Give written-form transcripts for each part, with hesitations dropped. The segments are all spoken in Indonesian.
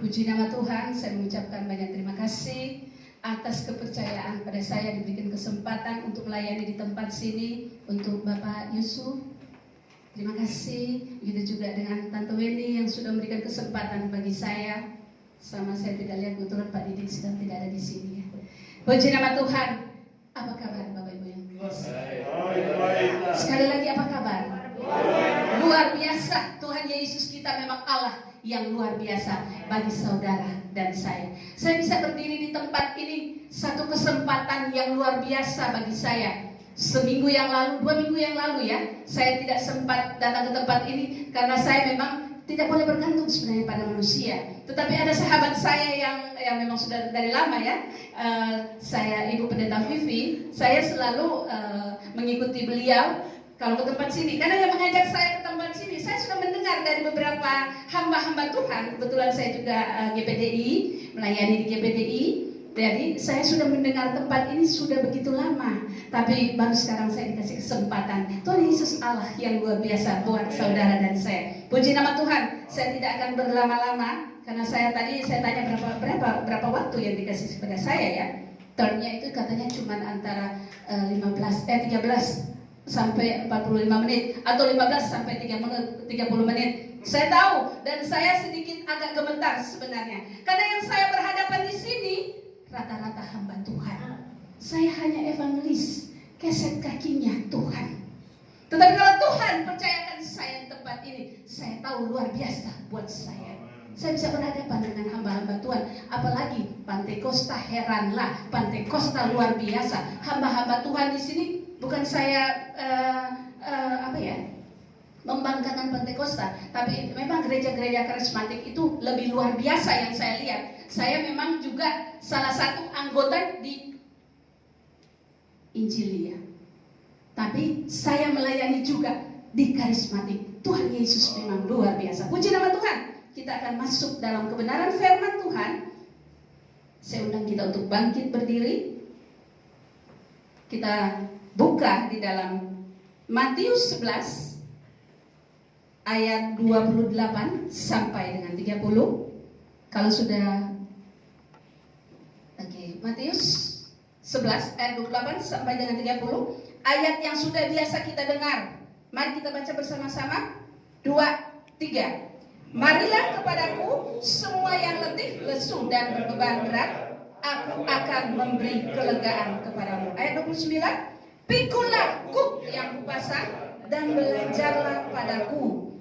Puji nama Tuhan, saya mengucapkan banyak terima kasih atas kepercayaan pada saya diberikan kesempatan untuk melayani di tempat sini untuk Bapak Yusuf. Terima kasih, begitu juga dengan Tante Weni yang sudah memberikan kesempatan bagi saya. Sama saya tidak lihat kebetulan Pak Didik sedang tidak ada di sini. Puji nama Tuhan. Apa kabar Bapak Ibu yang biasa? Sekali lagi apa kabar? Luar biasa. Tuhan Yesus kita memang Allah yang luar biasa bagi saudara dan saya. Saya bisa berdiri di tempat ini, satu kesempatan yang luar biasa bagi saya. Seminggu yang lalu, 2 minggu yang lalu ya, saya tidak sempat datang ke tempat ini karena saya memang tidak boleh bergantung sebenarnya pada manusia. Tetapi ada sahabat saya yang memang sudah dari lama ya, saya Ibu Pendeta Vivi, saya selalu mengikuti beliau kalau ke tempat sini, karena yang mengajak saya ke tempat sini, saya sudah mendengar dari beberapa hamba-hamba Tuhan. Kebetulan saya juga GPDI, melayani di GPDI. Jadi saya sudah mendengar tempat ini sudah begitu lama. Tapi baru sekarang saya dikasih kesempatan. Tuhan Yesus Allah yang luar biasa buat saudara dan saya. Puji nama Tuhan, saya tidak akan berlama-lama. Karena saya tanya berapa waktu yang dikasih kepada saya ya. Termnya itu katanya cuma antara 13 sampai 45 menit atau 15 sampai 30 menit. Saya tahu dan saya sedikit agak gemetar sebenarnya. Karena yang saya berhadapan di sini rata-rata hamba Tuhan. Saya hanya evangelis, keset kakinya Tuhan. Tetapi kalau Tuhan percayakan saya di tempat ini, saya tahu luar biasa buat saya. Saya bisa berhadapan dengan hamba-hamba Tuhan. Apalagi Pantekosta, heranlah, Pantekosta luar biasa. Hamba-hamba Tuhan di sini. Bukan saya membanggakan Pantekosta, tapi memang gereja-gereja karismatik itu lebih luar biasa yang saya lihat. Saya memang juga salah satu anggota di Injilia, tapi saya melayani juga di karismatik. Tuhan Yesus memang luar biasa. Puji nama Tuhan. Kita akan masuk dalam kebenaran firman Tuhan. Saya undang kita untuk bangkit berdiri. Kita buka di dalam Matius 11 ayat 28 sampai dengan 30. Kalau sudah Matius 11 ayat 28 sampai dengan 30, ayat yang sudah biasa kita dengar. Mari kita baca bersama-sama. 2, 3. Marilah kepadaku semua yang letih, lesu dan berbeban berat, aku akan memberi kelegaan kepadamu. Ayat 29. Pikulah kuk yang kupasang dan belajarlah padaku,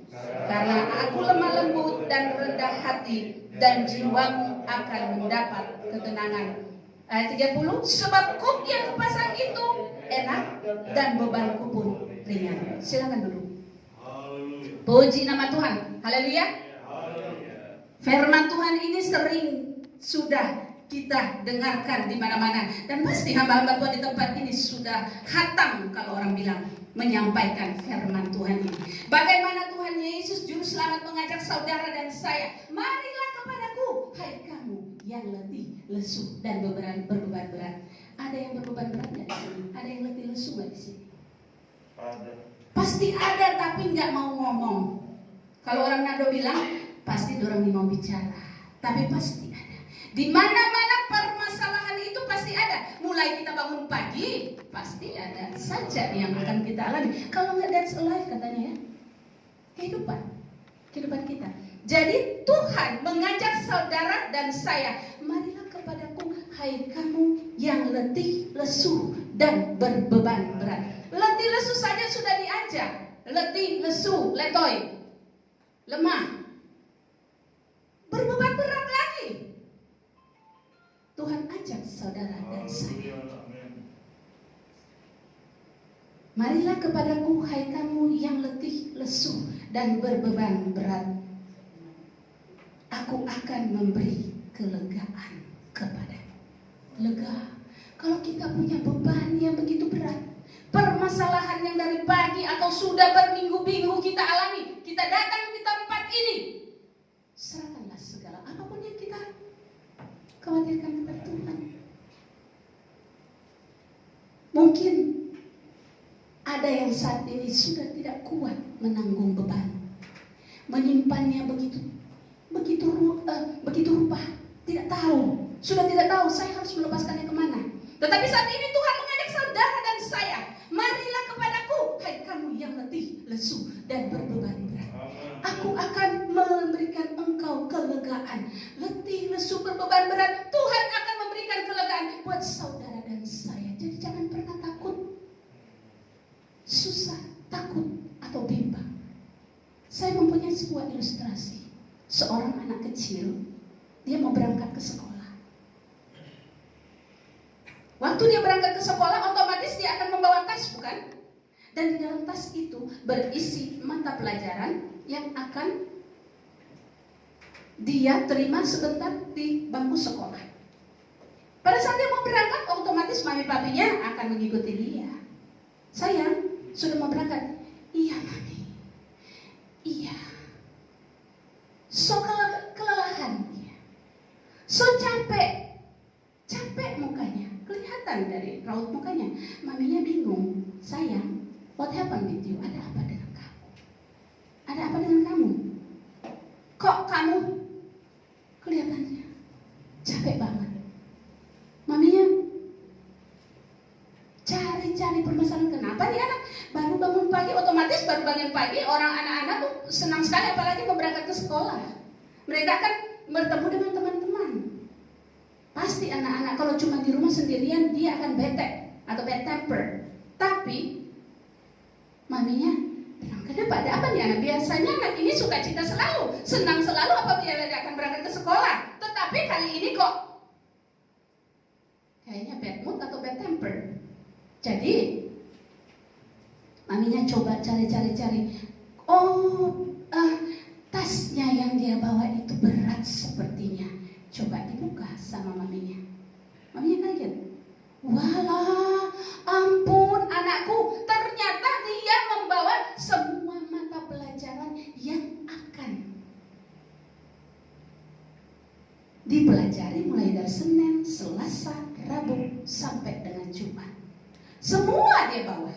karena aku lemah lembut dan rendah hati, dan jiwamu akan mendapat ketenangan. Ayat 30. Sebab kuk yang kupasang itu enak dan bebanku pun ringan. Silakan duduk. Puji nama Tuhan. Haleluya. Firman Tuhan ini sering sudah kita dengarkan di mana-mana, dan pasti hamba-hamba Tuhan di tempat ini sudah hatam kalau orang bilang menyampaikan firman Tuhan ini. Bagaimana Tuhan Yesus juru selamat mengajak saudara dan saya, marilah kepadaku hai kamu yang letih, lesu dan berbeban berat. Ada yang berbeban berat nggak di sini? Ada yang letih, lesu nggak di sini? Ada. Pasti ada, tapi nggak mau ngomong. Kalau orang Nado bilang pasti dorang mau bicara, tapi pasti ada. Di mana-mana permasalahan itu pasti ada. Mulai kita bangun pagi, pasti ada saja yang akan kita alami. Kalau nggak, that's life katanya ya. Kehidupan kita. Jadi Tuhan mengajak saudara dan saya, marilah kepadaku hai kamu yang letih, lesu dan berbeban berat. Letih, lesu saja sudah diajak. Letih, lesu, letoy, lemah, berbeban berat lagi. Tuhan ajak saudara dan saya. Marilah kepadaku hai kamu yang letih, lesu dan berbeban berat, aku akan memberi kelegaan kepadamu. Lega. Kalau kita punya beban yang begitu berat, permasalahan yang dari pagi atau sudah berminggu-minggu kita alami, kita datang di tempat ini, serahkanlah segala apapun yang kita khawatirkan kepada Tuhan. Mungkin ada yang saat ini sudah tidak kuat menanggung beban, menyimpannya begitu lupa, tidak tahu, sudah tidak tahu saya harus melepaskannya kemana. Tetapi saat ini Tuhan mengajak saudara dan saya, marilah kepadaku, hai kamu yang letih, lesu, dan berbeban berat. Aku akan memberikan engkau kelegaan. Letih, lesu, berbeban berat, Tuhan akan memberikan kelegaan buat saudara dan saya. Jadi jangan pernah takut, susah, takut, atau bimbang. Saya mempunyai sebuah ilustrasi. Seorang anak kecil, dia mau berangkat ke sekolah. Waktu dia berangkat ke sekolah, otomatis dia akan membawa tas, bukan? Dan di dalam tas itu berisi mata pelajaran yang akan dia terima sebentar di bangku sekolah. Pada saat dia mau berangkat, otomatis mami papinya akan mengikuti dia. Sayang, sudah mau berangkat? Iya mami. Iya. So kelelahan dia. So capek. Capek mukanya. Kelihatan dari raut mukanya. Maminya bingung. Sayang, what happened with you? Ada apa dengan kamu? Ada apa dengan kamu? Kok kamu kelihatannya capek banget? Maminya cari permasalahan. Kenapa nih anak? Baru bangun pagi, otomatis baru bangun pagi orang anak-anak tuh senang sekali apalagi mau berangkat ke sekolah. Mereka akan bertemu dengan teman-teman. Pasti anak-anak kalau cuma di rumah sendirian dia akan bete atau bad temper. Tapi maminya bilang, kenapa? Ada apa nih anak? Biasanya anak ini sukacita selalu, senang selalu apabila dia akan berangkat ke sekolah. Tetapi kali ini kok kayaknya bad mood atau bad temper. Jadi maminya coba cari. Tasnya yang dia bawa itu berat sepertinya. Coba dibuka sama maminya. Maminya kaget. Walah, ampun anakku, ternyata dia membawa semua mata pelajaran yang akan dipelajari mulai dari Senin, Selasa, Rabu sampai dengan Jumat. Semua dia bawa.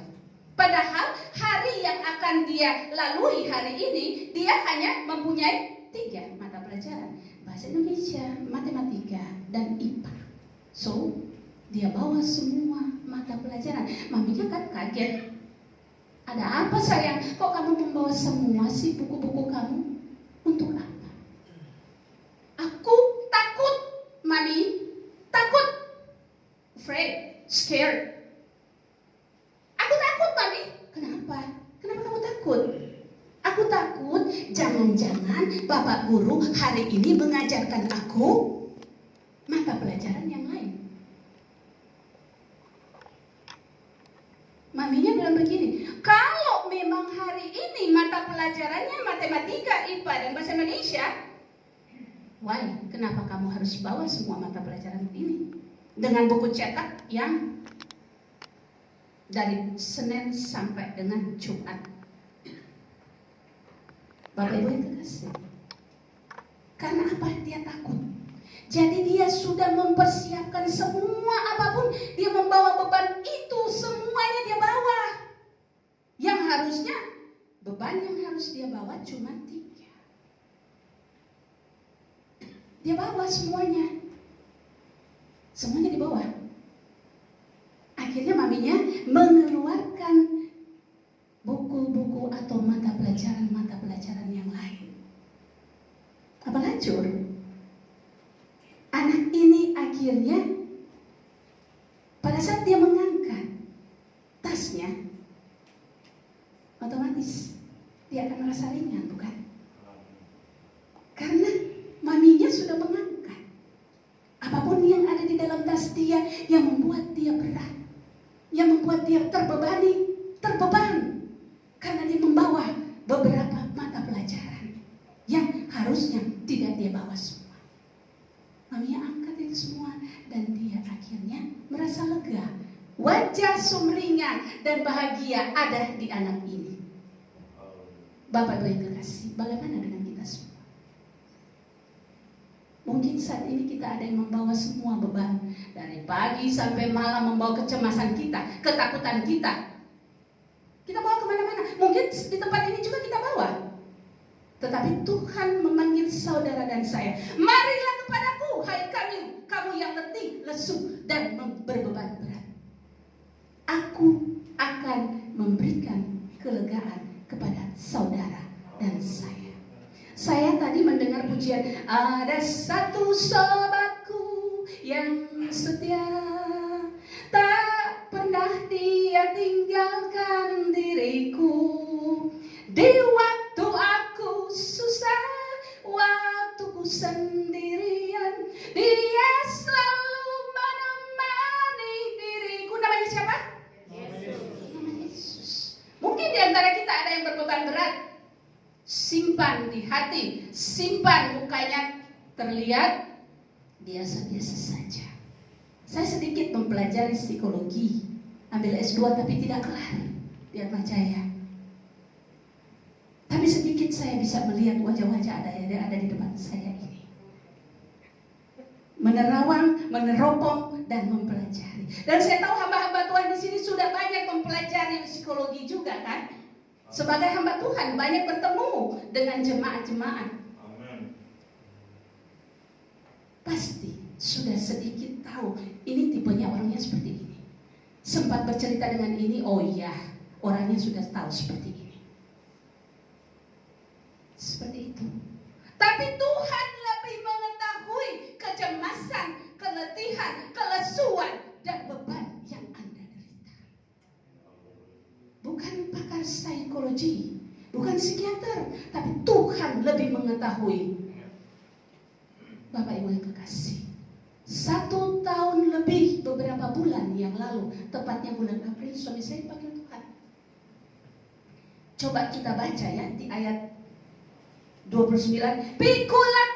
Padahal hari yang akan dia lalui hari ini, dia hanya mempunyai 3 mata pelajaran. Bahasa Indonesia, Matematika, dan IPA. So, dia bawa semua mata pelajaran. Maminya kan kaget. Ada apa sayang? Kok kamu membawa semua sih buku-buku kamu? Untuk apa? Aku takut, Mami. Takut. Afraid. Scared. Aku takut, Mami. Kenapa? Kenapa kamu takut? Aku takut jangan-jangan Bapak Guru hari ini mengajarkan aku mata pelajaran yang lain. Maminya bilang begini, kalau memang hari ini mata pelajarannya Matematika, IPA, dan Bahasa Indonesia, why? Kenapa kamu harus bawa semua mata pelajaran ini? Dengan buku cetak yang dari Senin sampai dengan Jumat. Bapak Ibu yang terkasih, karena apa? Dia takut. Jadi dia sudah mempersiapkan semua apapun. Dia membawa beban itu, semuanya dia bawa. Yang harusnya, beban yang harus dia bawa cuma 3. Dia bawa semuanya. Semuanya dibawa. Akhirnya maminya mengeluarkan buku-buku atau mata pelajaran yang lain. Apa lacur? Anak ini akhirnya pada saat dia mengangkat tasnya, otomatis dia akan merasa ringan, bukan? Karena maminya sudah mengangkat apapun yang ada di dalam tas dia yang membuat dia berat, yang membuat dia terbeban, karena dia membawa beberapa mata pelajaran yang harusnya tidak dia bawa semua. Maminya angkat itu semua dan dia akhirnya merasa lega. Wajah sumringah dan bahagia ada di anak ini. Bapak Ibu yang terkasih, bagaimana dengan kita semua? Mungkin saat ini kita ada yang membawa semua beban. Dari pagi sampai malam membawa kecemasan kita, ketakutan kita. Kita bawa kemana-mana. Mungkin di tempat ini juga kita bawa. Tetapi Tuhan memanggil saudara dan saya. Marilah kepada lesu dan berbeban berat. Aku akan memberikan kelegaan kepada saudara dan saya. Saya tadi mendengar pujian, ada satu sobatku yang setia, tak pernah dia tinggalkan diriku. Di waktu aku susah, waktuku sendirian, dia selalu menemani diriku. Namanya siapa? Namanya Yesus. Mungkin di antara kita ada yang berbeban berat. Simpan di hati, simpan mukanya terlihat biasa-biasa saja. Saya sedikit mempelajari psikologi, ambil S2 tapi tidak kelar di Atmajaya. Tapi sedikit saya bisa melihat wajah-wajah yang ada di depan saya ini. Menerawang, meneropong, dan mempelajari. Dan saya tahu hamba-hamba Tuhan di sini sudah banyak mempelajari psikologi juga kan? Sebagai hamba Tuhan banyak bertemu dengan jemaat-jemaat. Pasti sudah sedikit tahu ini tipenya orangnya seperti ini. Sempat bercerita dengan ini, oh iya, orangnya sudah tahu seperti ini. Seperti itu. Tapi Tuhan lebih mengetahui kecemasan, keletihan, kelesuan, dan beban yang Anda derita. Bukan pakar psikologi, bukan psikiater, tapi Tuhan lebih mengetahui. Bapak Ibu yang kekasih, 1 tahun lebih beberapa bulan yang lalu, tepatnya bulan April, suami saya dipanggil Tuhan. Coba kita baca ya di ayat 29, Pikulah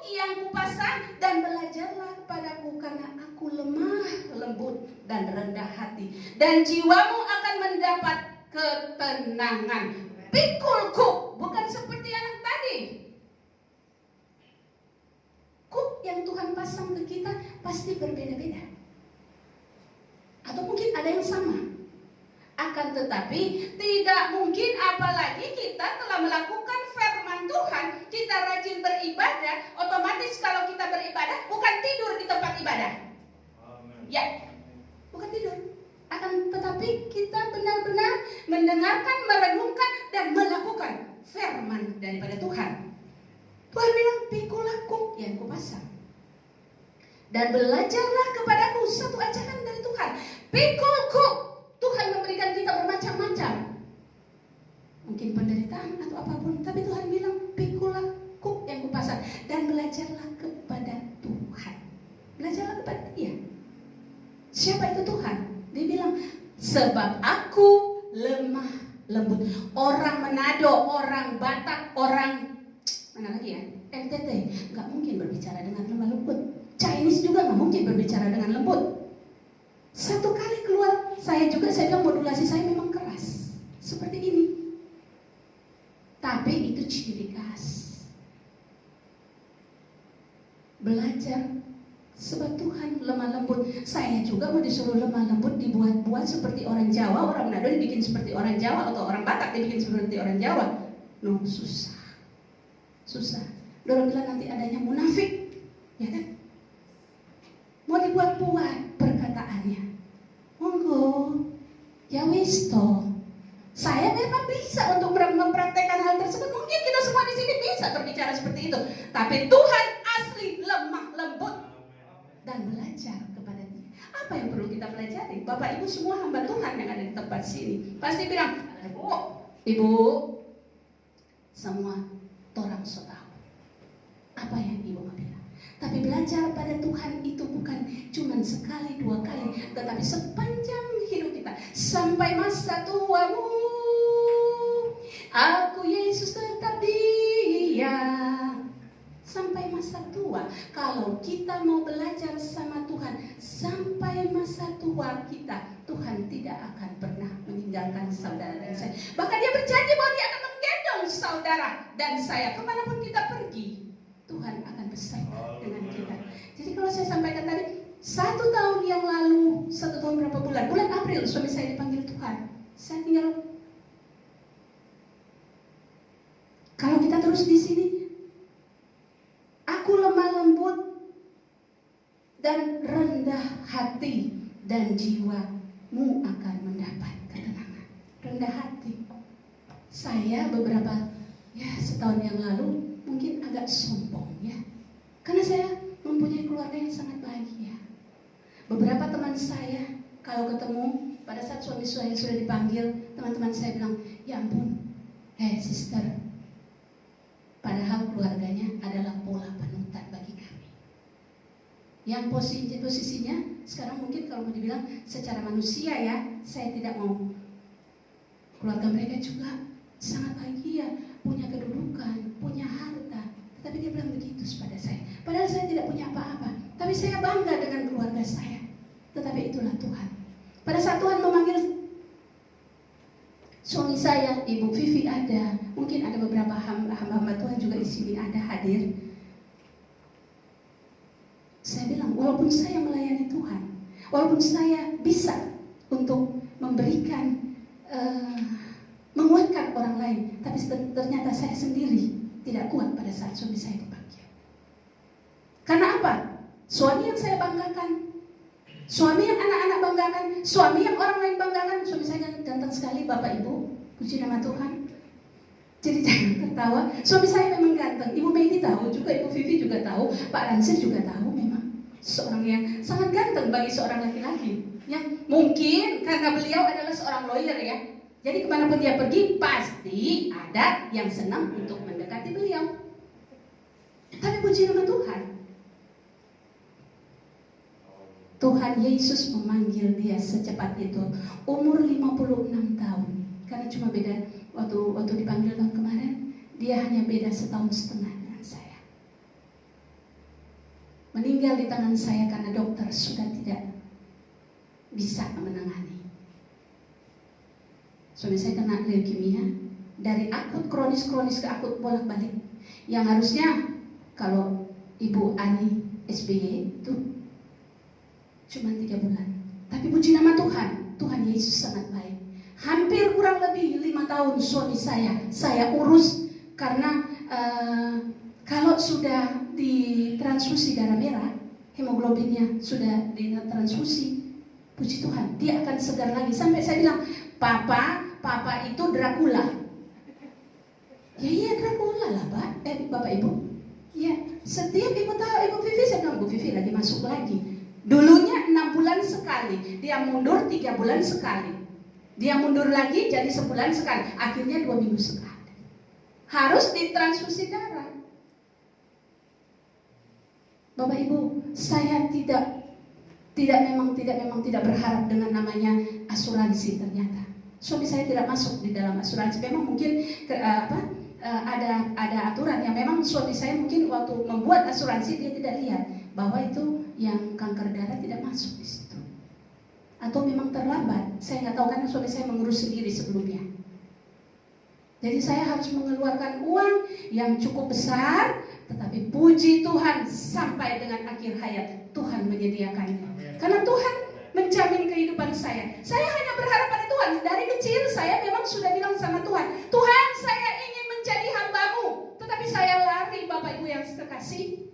yang kupasang dan belajarlah kepadaku, karena aku lemah lembut dan rendah hati, dan jiwamu akan mendapat ketenangan. Pikul kuk, bukan seperti yang tadi. Kuk yang Tuhan pasang ke kita pasti berbeda-beda, atau mungkin ada yang sama. Akan tetapi tidak mungkin, apalagi kita telah melakukan firman Tuhan, kita rajin beribadah, otomatis kalau kita beribadah bukan tidur di tempat ibadah. Amen. Ya, bukan tidur. Akan tetapi kita benar-benar mendengarkan, merenungkan, dan melakukan firman daripada Tuhan. Tuhan bilang, pikulah kuk yang kupasang dan belajarlah kepadaku, satu ajaran dari Tuhan. Pikul kuk, Tuhan memberikan kita bermacam-macam, mungkin penderitaan atau apapun, tapi Tuhan bilang, pikulah kuk yang kupasang dan belajarlah kepada Tuhan. Belajarlah kepada Dia. Siapa itu Tuhan? Dia bilang, sebab aku lemah lembut. Orang Manado, orang Batak, orang mana lagi ya? NTT nggak mungkin berbicara dengan lemah lembut. Chinese juga nggak mungkin berbicara dengan lembut. Satu kali keluar, saya bilang modulasi saya memang keras seperti ini. Tapi itu ciri khas. Belajar, sebab Tuhan lemah lembut. Saya juga mau disuruh lemah lembut, dibuat-buat seperti orang Jawa. Orang Manado dibikin seperti orang Jawa, atau orang Batak dibikin seperti orang Jawa. No, susah. Dorong bilang nanti adanya munafik, ya kan? Mau dibuat-buat perkataannya. Monggo, ya wis toh. Saya memang bisa untuk mempraktekkan hal tersebut. Mungkin kita semua di sini bisa berbicara seperti itu. Tapi Tuhan asli lemah lembut dan belajar kepada Dia. Apa yang perlu kita pelajari? Bapak Ibu semua hamba Tuhan yang ada di tempat sini pasti bilang, Ibu, semua torang so tahu apa yang Ibu mau bilang. Tapi belajar pada Tuhan itu bukan cuma sekali, 2 kali, tetapi sepanjang hidup kita. Sampai masa tuamu, aku Yesus tetap Dia. Sampai masa tua. Kalau kita mau belajar sama Tuhan sampai masa tua kita, Tuhan tidak akan pernah meninggalkan saudara dan saya. Bahkan Dia berjanji bahwa Dia akan menggendong saudara dan saya kemanapun kita pergi. Tuhan akan beserta dengan kita. Jadi kalau saya sampaikan tadi, 1 tahun yang lalu, 1 tahun berapa bulan? Bulan April suami saya dipanggil Tuhan. Saya tinggal. Kalau kita terus di sini, aku lemah lembut dan rendah hati, dan jiwamu akan mendapat ketenangan. Rendah hati. Saya beberapa setahun yang lalu mungkin agak sombong ya, karena saya mempunyai keluarga yang sangat bahagia. Beberapa teman saya kalau ketemu pada saat suami saya sudah dipanggil, teman-teman saya bilang, ya ampun, sister, padahal keluarganya adalah bola panutan bagi kami. Yang posisinya sekarang mungkin kalau mau dibilang secara manusia ya, saya tidak mau. Keluarga mereka juga sangat bahagia, punya kedudukan, punya harta. Tetapi dia bilang begitu kepada saya. Padahal saya tidak punya apa-apa, tapi saya bangga dengan keluarga saya. Tetapi itulah Tuhan. Pada saat Tuhan memanggil suami saya, Ibu Vivi ada, mungkin ada beberapa hamba-hamba Tuhan juga di sini ada hadir. Saya bilang, walaupun saya melayani Tuhan, walaupun saya bisa untuk memberikan, menguatkan orang lain, tapi ternyata saya sendiri tidak kuat pada saat suami saya dipanggil. Karena apa? Suami yang saya banggakan, suami yang anak-anak banggakan, suami yang orang lain banggakan. Suami saya ganteng sekali, Bapak Ibu, puji nama Tuhan. Jadi jangan tertawa. Suami saya memang ganteng. Ibu Medi tahu juga, Ibu Vivi juga tahu, Pak Ransir juga tahu. Memang seorang yang sangat ganteng bagi seorang laki-laki. Yang mungkin karena beliau adalah seorang lawyer ya, jadi kemanapun dia pergi pasti ada yang senang untuk mendekati beliau. Tapi puji nama Tuhan, Tuhan Yesus memanggil dia secepat itu, umur 56 tahun. Karena cuma beda waktu dipanggil tahun kemarin, dia hanya beda setahun setengah dengan saya. Meninggal di tangan saya karena dokter sudah tidak bisa menangani. Suami saya kena leukemia, dari akut kronis ke akut bolak-balik. Yang harusnya kalau Ibu Ani SBY itu cuma 3 bulan. Tapi puji nama Tuhan, Tuhan Yesus sangat baik. Hampir kurang lebih 5 tahun suami saya urus. Karena kalau sudah ditransfusi darah merah, hemoglobinnya sudah ditransfusi, puji Tuhan, dia akan segar lagi. Sampai saya bilang, Papa itu Dracula. Ya iya Dracula lah Bapak Ibu. Ya, setiap Ibu tahu, Ibu Vivi, saya bilang, Bu Vivi lagi masuk lagi. Dulunya 6 bulan sekali, dia mundur 3 bulan sekali, dia mundur lagi jadi sebulan sekali, akhirnya 2 minggu sekali. Harus ditransfusi darah. Bapak Ibu, saya memang tidak berharap dengan namanya asuransi. Ternyata suami saya tidak masuk di dalam asuransi. Memang mungkin ada aturan yang memang suami saya mungkin waktu membuat asuransi dia tidak lihat bahwa itu yang kanker darah tidak masuk di situ, atau memang terlambat. Saya nggak tahu karena suami saya mengurus sendiri sebelumnya. Jadi saya harus mengeluarkan uang yang cukup besar, tetapi puji Tuhan sampai dengan akhir hayat Tuhan menyediakannya. Karena Tuhan menjamin kehidupan saya. Saya hanya berharap pada Tuhan. Dari kecil saya memang sudah bilang sama Tuhan, Tuhan saya ingin menjadi hamba-Mu. Tetapi saya lari, Bapak Ibu yang terkasih.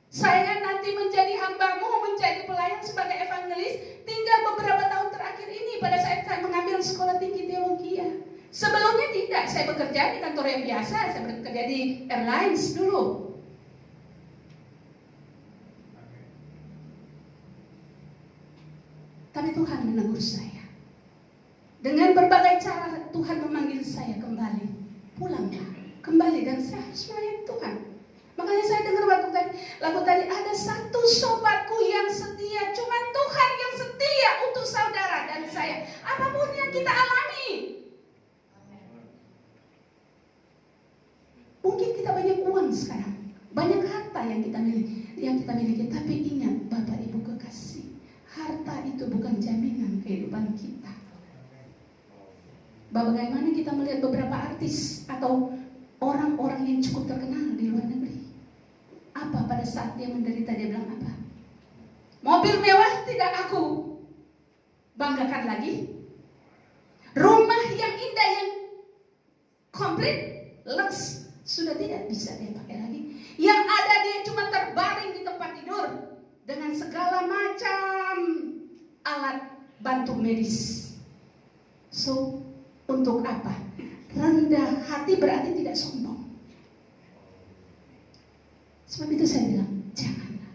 Saya nanti menjadi hamba-Mu, menjadi pelayan sebagai evangelis. Tinggal beberapa tahun terakhir ini pada saat saya mengambil sekolah tinggi teologi ya. Sebelumnya tidak, saya bekerja di kantor yang biasa, saya bekerja di airlines dulu. Tapi Tuhan menegur saya. Dengan berbagai cara Tuhan memanggil saya kembali. Pulanglah, kembali, dan saya harus melayani Tuhan. Makanya saya dengar lagu tadi, ada satu sobatku yang setia, cuma Tuhan yang setia untuk saudara dan saya. Apapun yang kita alami. Mungkin kita banyak uang sekarang, banyak harta yang kita miliki, tapi ingat Bapak Ibu kekasih, harta itu bukan jaminan kehidupan kita. Bagaimana kita melihat beberapa artis atau orang-orang yang cukup terkenal di luar negeri? Apa pada saat dia menderita dia bilang apa? Mobil mewah tidak aku banggakan lagi. Rumah yang indah yang komplit, sudah tidak bisa dia pakai lagi. Yang ada dia cuma terbaring di tempat tidur. dengan segala macam alat bantu medis. So, untuk apa? Rendah hati berarti tidak sombong. Sebab itu saya bilang, janganlah.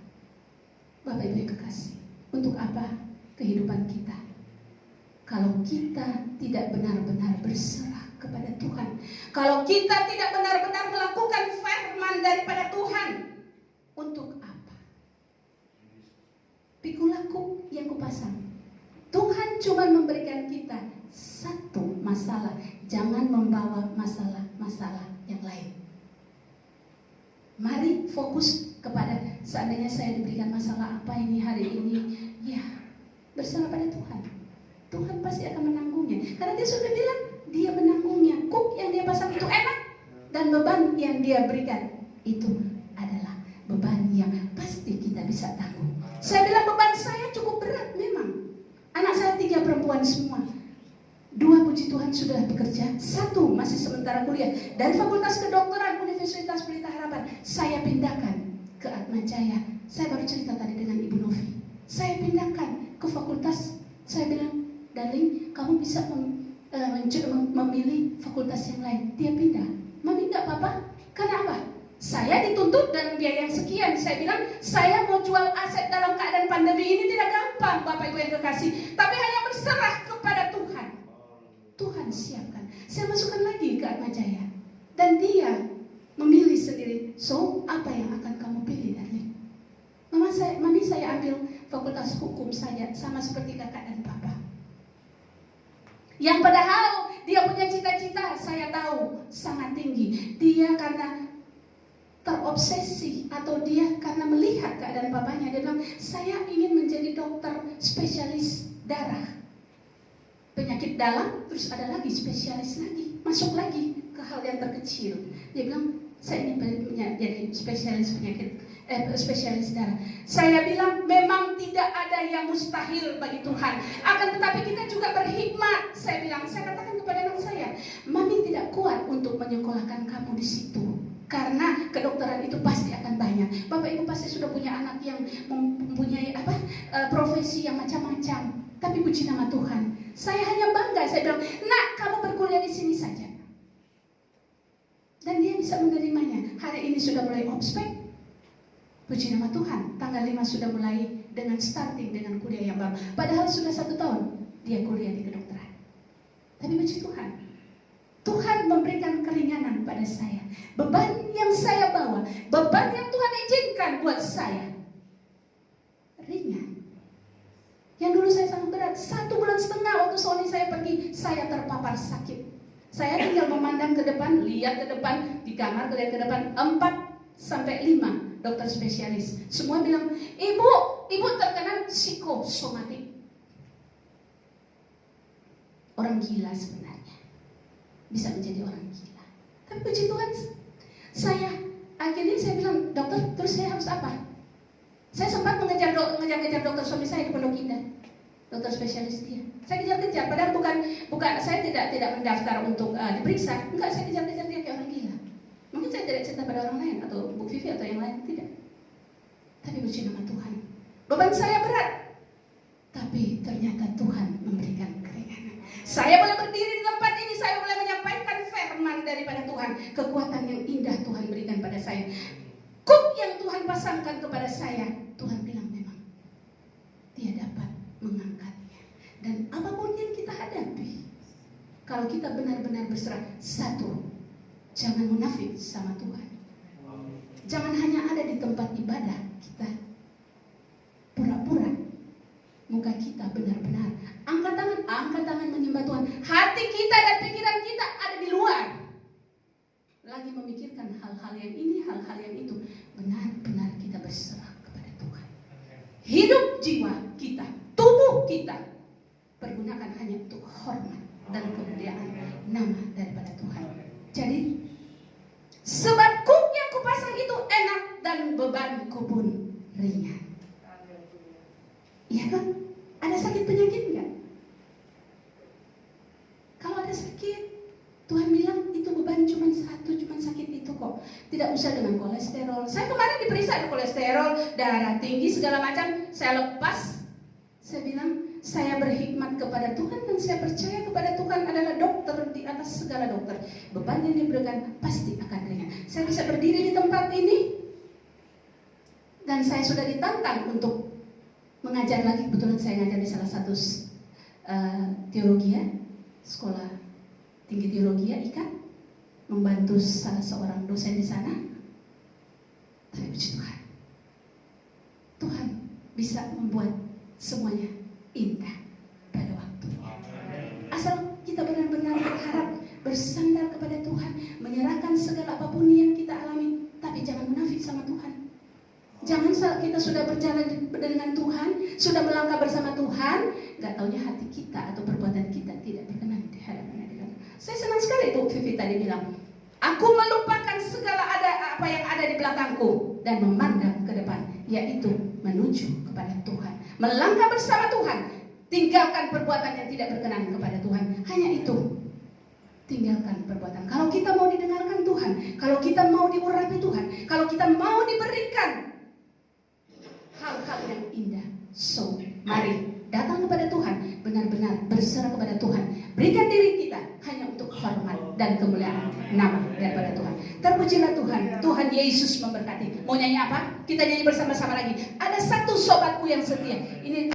Bapak Ibu yang kekasih, untuk apa kehidupan kita? Kalau kita tidak benar-benar berserah kepada Tuhan, kalau kita tidak benar-benar melakukan firman daripada Tuhan, untuk apa? Pikulaku yang kupasang. Tuhan cuma memberikan kita satu masalah, jangan membawa masalah-masalah yang lain. Mari fokus kepada, seandainya saya diberikan masalah apa ini hari ini, ya berserah pada Tuhan. Tuhan pasti akan menanggungnya, karena dia sudah bilang dia menanggungnya. Kuk yang dia pasang itu enak, dan beban yang dia berikan itu adalah beban yang pasti kita bisa tanggung. Saya bilang beban saya cukup berat memang. Anak saya 3 perempuan semua. 2 puji Tuhan sudah bekerja, 1 masih sementara kuliah. Dari Fakultas Kedokteran Universitas Pelita Harapan saya pindahkan ke Atmajaya. Saya baru cerita tadi dengan Ibu Novi. Saya pindahkan ke fakultas. Saya bilang, darling, kamu bisa memilih fakultas yang lain. Dia pindah. Mami nggak apa-apa. Karena apa? Saya dituntut dengan biaya yang sekian. Saya bilang, saya mau jual aset dalam keadaan pandemi ini tidak gampang, Bapak Ibu yang kekasih. Tapi hanya berserah kepada Tuhan. Tuhan siapkan. Saya masukkan lagi ke Atmajaya. Dan dia memilih sendiri. So, apa yang akan kamu pilih, darling? Mami saya ambil fakultas hukum saja, sama seperti kakak dan papa. Yang padahal dia punya cita-cita, saya tahu sangat tinggi. Dia karena terobsesi atau dia karena melihat keadaan papanya, dia bilang, saya ingin menjadi dokter spesialis darah, penyakit dalam, terus ada lagi spesialis lagi, masuk lagi ke hal yang terkecil. Dia bilang, saya ingin jadi spesialis penyakit, spesialis darah. Saya bilang memang tidak ada yang mustahil bagi Tuhan. Akan tetapi kita juga berhikmat. Saya katakan kepada anak saya, Mami tidak kuat untuk menyekolahkan kamu di situ. Karena kedokteran itu pasti akan banyak. Bapak Ibu pasti sudah punya anak yang mempunyai profesi yang macam-macam. Tapi puji nama Tuhan, saya hanya bangga. Saya bilang, nak, kamu berkuliah di sini saja. Dan dia bisa menerimanya. Hari ini sudah mulai ospek. Puji nama Tuhan, tanggal 5 sudah mulai dengan starting dengan kuliah yang baru. Padahal sudah 1 tahun dia kuliah di kedokteran. Tapi puji Tuhan, Tuhan memberikan keringanan pada saya. Beban yang saya bawa, beban yang Tuhan izinkan buat saya, ringan. Yang dulu saya sangat berat. 1,5 bulan waktu suami saya pergi, saya terpapar sakit. Saya tinggal memandang ke depan, lihat ke depan, di kamar lihat ke depan, 4 sampai 5 dokter spesialis. Semua bilang, ibu terkena psikosomatik. Orang gila sebenarnya. Bisa menjadi orang gila. Tapi puji Tuhan, akhirnya saya bilang, dokter, terus saya harus apa? Saya sempat mengejar dokter suami saya di Pondok Indah. Dokter spesialis dia. Saya kejar-kejar, padahal bukan saya tidak mendaftar untuk diperiksa. Enggak, saya kejar-kejar dia kayak orang gila. Mungkin saya tidak cerita pada orang lain atau Bu Vivi atau yang lain, tidak. Tapi puji nama Tuhan, beban saya berat, tapi ternyata Tuhan memberikan keringanan. Saya boleh berdiri di tempat ini, saya boleh menyampaikan firman daripada Tuhan. Kekuatan yang indah Tuhan berikan pada saya. Kuk yang Tuhan pasangkan kepada saya, Tuhan bilang memang dia dapat mengangkatnya. Dan apapun yang kita hadapi, kalau kita benar-benar berserah, 1, jangan munafik sama Tuhan. Jangan hanya ada di tempat ibadah kita pura-pura. Muka kita benar-benar angkat tangan menyembah Tuhan. Hati kita dan pikiran kita ada di luar, lagi memikirkan hal-hal yang ini, hal-hal yang itu. Benar-benar kita berserah kepada Tuhan. Hidup jiwa kita, tubuh kita, pergunakan hanya untuk hormat dan kemuliaan nama daripada Tuhan. Jadi, sebab kuk yang kupasang itu enak dan bebanku pun ringan. Iya kan? Ada sakit penyakit enggak? Kalau ada sakit, Tuhan bilang itu beban cuma 1, cuma sakit itu kok. Tidak usah dengan kolesterol. Saya kemarin diperiksa ada kolesterol. kolesterol, darah tinggi, segala macam. Saya lepas. Saya bilang, saya berhikmat kepada Tuhan dan saya percaya kepada Tuhan adalah dokter di atas segala dokter. Beban yang diberikan pasti akan ringan. Saya bisa berdiri di tempat ini dan saya sudah ditantang untuk mengajar lagi. Kebetulan saya ngajar di salah satu teologi ya, sekolah tinggi teologi ya, IKA, membantu salah seorang dosen di sana. Tapi puji Tuhan, Tuhan bisa membuat semuanya indah pada waktu. Asal kita benar-benar berharap, bersandar kepada Tuhan, menyerahkan segala apapun yang kita alami, tapi jangan munafik sama Tuhan. Jangan saat kita sudah berjalan dengan Tuhan, sudah melangkah bersama Tuhan, gak taunya hati kita atau perbuatan kita tidak berkenan di hadapan Dia. Saya senang sekali tuh Vivi tadi bilang, aku melupakan segala apa yang ada di belakangku dan memandang ke depan, yaitu menuju kepada Tuhan, melangkah bersama Tuhan, tinggalkan perbuatan yang tidak berkenan kepada Tuhan. Hanya itu, tinggalkan perbuatan. Kalau kita mau didengarkan Tuhan, kalau kita mau diurapi Tuhan, kalau kita mau diberikan hal-hal yang indah, so mari datang kepada Tuhan, benar-benar berserah kepada Tuhan, berikan diri kita hanya untuk hormat dan kemuliaan nama daripada Tuhan. Terpujilah Tuhan, Tuhan Yesus memberkati. Mau nyanyi apa? Kita nyanyi bersama-sama lagi. Ada satu sobatku yang setia. Ini